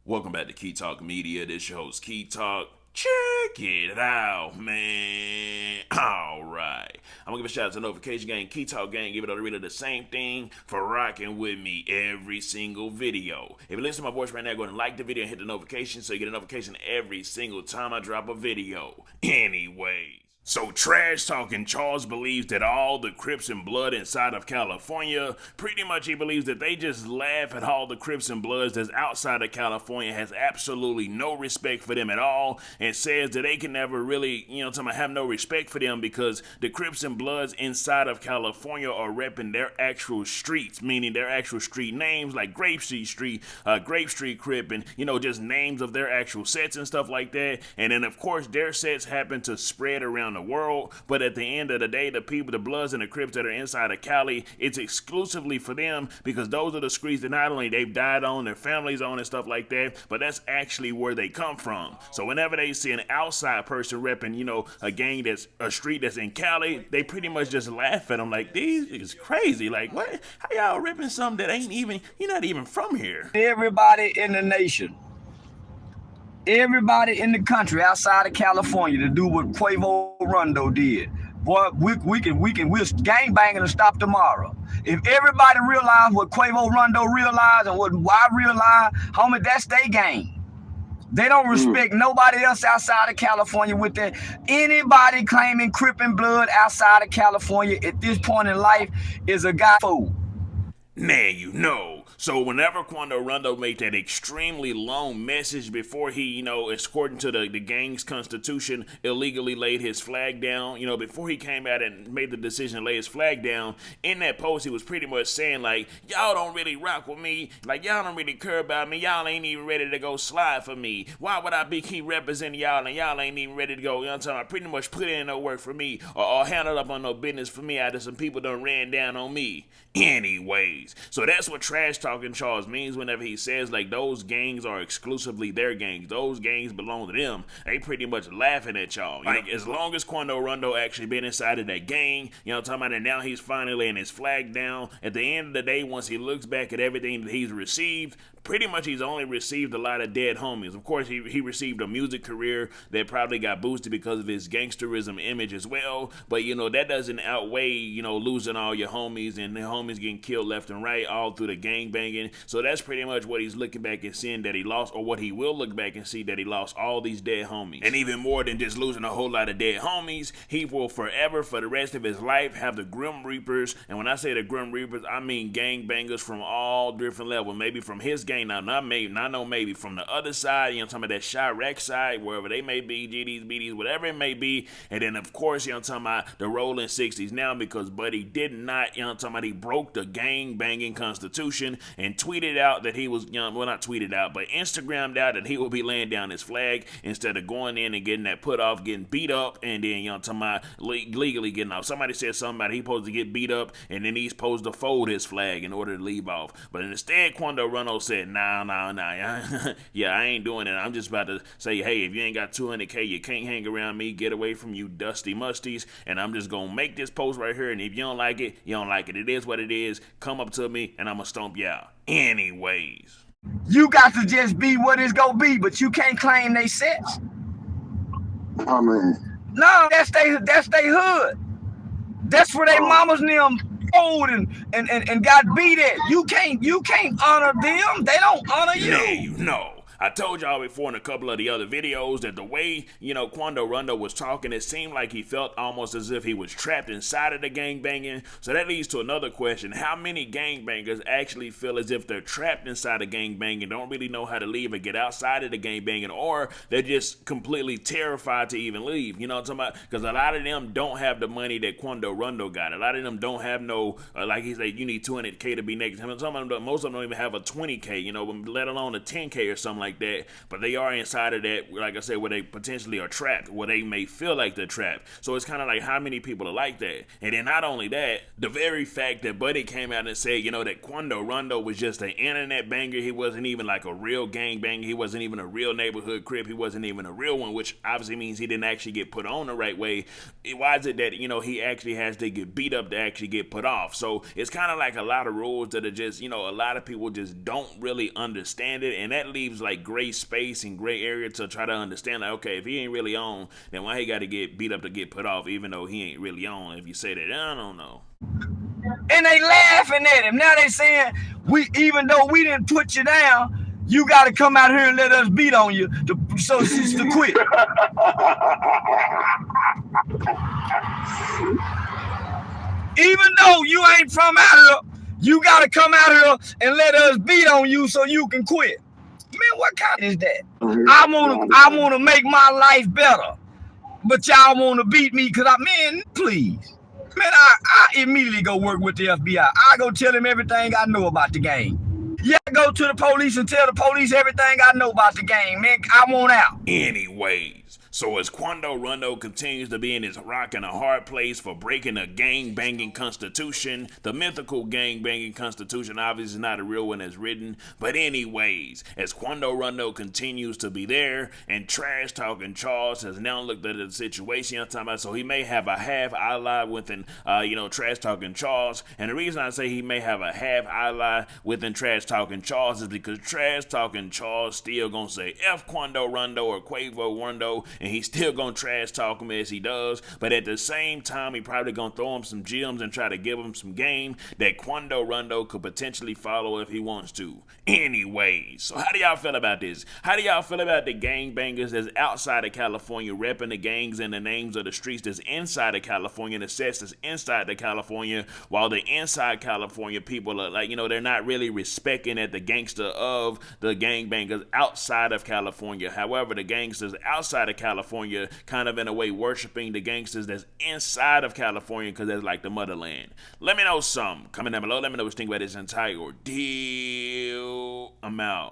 Welcome back to Key Talk Media. This your host, Key Talk. Check it out, man. Alright. I'm gonna give a shout out to Notification Gang, Key Talk Gang, give it all the same thing for rocking with me every single video. If you listen to my voice right now, go ahead and like the video and hit the notification so you get a notification every single time I drop a video. Anyways. So trash talking Charles believes that all the Crips and Blood inside of California, pretty much he believes that they just laugh at all the Crips and Bloods that's outside of California, has absolutely no respect for them at all, and says that they can never really, have no respect for them because the Crips and Bloods inside of California are repping their actual streets, meaning their actual street names like Grape Street, Grape Street Crip, and just names of their actual sets and stuff like that. And then of course their sets happen to spread around the world, but at the end of the day, the people, the Bloods and the Crips that are inside of Cali, it's exclusively for them because those are the streets that not only they've died on, their families on and stuff like that, but that's actually where they come from. So whenever they see an outside person repping, a gang that's a street that's in Cali, they pretty much just laugh at them like, these is crazy. Like, what? How y'all repping something that ain't even, you're not even from here? Everybody in the nation, everybody in the country outside of California to do what Quando Rondo did. Boy, we're gangbanging to stop tomorrow. If everybody realize what Quavo Rondo realized and what I realized, homie, that's their game. They don't respect nobody else outside of California with that. Anybody claiming Crip and Blood outside of California at this point in life is a guy fool. Now So whenever Quando Rondo made that extremely long message before he, according to the gang's constitution, illegally laid his flag down, before he came out and made the decision to lay his flag down, in that post he was pretty much saying like, y'all don't really rock with me, like y'all don't really care about me, y'all ain't even ready to go slide for me. Why would I keep representing y'all and y'all ain't even ready to go, I pretty much put in no work for me or handle up on no business for me after some people done ran down on me. Anyways, so that's what trash talking Charles means whenever he says like those gangs are exclusively their gangs. Those gangs belong to them. They pretty much laughing at y'all. Like as long as Quando Rondo actually been inside of that gang, talking about it, now he's finally laying his flag down. At the end of the day, once he looks back at everything that he's received, pretty much he's only received a lot of dead homies. Of course, he received a music career that probably got boosted because of his gangsterism image as well. But, that doesn't outweigh, losing all your homies and the homies getting killed left and right all through the gang banging. So that's pretty much what he's looking back and seeing that he lost, or what he will look back and see that he lost all these dead homies. And even more than just losing a whole lot of dead homies, he will forever, for the rest of his life, have the Grim Reapers. And when I say the Grim Reapers, I mean gang bangers from all different levels. Maybe from his gang. Now, not maybe from the other side, talking about that Chirac side, wherever they may be, GDs, BDs, whatever it may be. And then, of course, talking about the rolling 60s now, because Buddy did not, talking about he broke the gang banging constitution and tweeted out that he was, well, not tweeted out, but Instagrammed out that he will be laying down his flag instead of going in and getting that put off, getting beat up, and then, talking about legally getting off. Somebody said something about he supposed to get beat up, and then he's supposed to fold his flag in order to leave off. But instead, Quando Rondo said, nah, yeah, I ain't doing it. I'm just about to say, hey, if you ain't got 200K, you can't hang around me. Get away from you dusty musties. And I'm just gonna make this post right here, and if you don't like it, you don't like it. It is what it is. Come up to me, and I'm gonna stomp you out. Anyways. You got to just be what it's gonna be, but you can't claim they sets. I mean, no, that's they hood. That's where they mamas and them old and got beat at. You can't honor them. They don't honor you. No. I told y'all before in a couple of the other videos that the way, Quando Rondo was talking, it seemed like he felt almost as if he was trapped inside of the gangbanging. So that leads to another question. How many gangbangers actually feel as if they're trapped inside of gangbanging, don't really know how to leave or get outside of the gangbanging, or they're just completely terrified to even leave? You know what I'm talking about? Because a lot of them don't have the money that Quando Rondo got. A lot of them don't have no, like he said, you need 200K to be next. Most of them don't even have a 20K, let alone a 10K or something like that, but they are inside of that, like I said, where they potentially are trapped, where they may feel like they're trapped. So it's kind of like how many people are like that. And then not only that, the very fact that Buddy came out and said, that Quando Rondo was just an internet banger, he wasn't even like a real gang banger, he wasn't even a real neighborhood Crip, he wasn't even a real one, which obviously means he didn't actually get put on the right way. Why is it that, he actually has to get beat up to actually get put off? So it's kind of like a lot of rules that are just, a lot of people just don't really understand it, and that leaves like like gray space and gray area to try to understand, like, okay, if he ain't really on, then why he got to get beat up to get put off, even though he ain't really on? If you say that, I don't know. And they laughing at him. Now they saying, even though we didn't put you down, you got to come out here and let us beat on you so she's to quit. Even though you ain't from out here, you got to come out here and let us beat on you so you can quit. Man, what kind is that? I want to make my life better, but y'all want to beat me because man, please. Man, I immediately go work with the FBI. I go tell them everything I know about the game. Yeah, go to the police and tell the police everything I know about the game, man. I want out. Anyways, so as Quando Rondo continues to be in his rock and a hard place for breaking a gang-banging constitution, the mythical gang-banging constitution obviously is not a real one as written, but anyways, as Quando Rondo continues to be there, and trash-talking Charles has now looked at the situation I'm talking about, so he may have a half ally within, trash-talking Charles, and the reason I say he may have a half ally within trash-talking Charles is because trash-talking Charles still gonna say F Quando Rondo or Quavo Rondo, and he's still gonna trash talk him as he does, but at the same time he probably gonna throw him some gems and try to give him some game that Quando Rondo could potentially follow if he wants to. Anyways, so how do y'all feel about this? How do y'all feel about the gangbangers that's outside of California repping the gangs and the names of the streets that's inside of California, the sets that's inside of California, while the inside California people are like, they're not really respecting at the gangster of the gangbangers outside of California. However, the gangsters outside of California kind of in a way worshiping the gangsters that's inside of California because that's like the motherland. Let me know something. Comment down below. Let me know what you think about this entire ordeal. I'm out.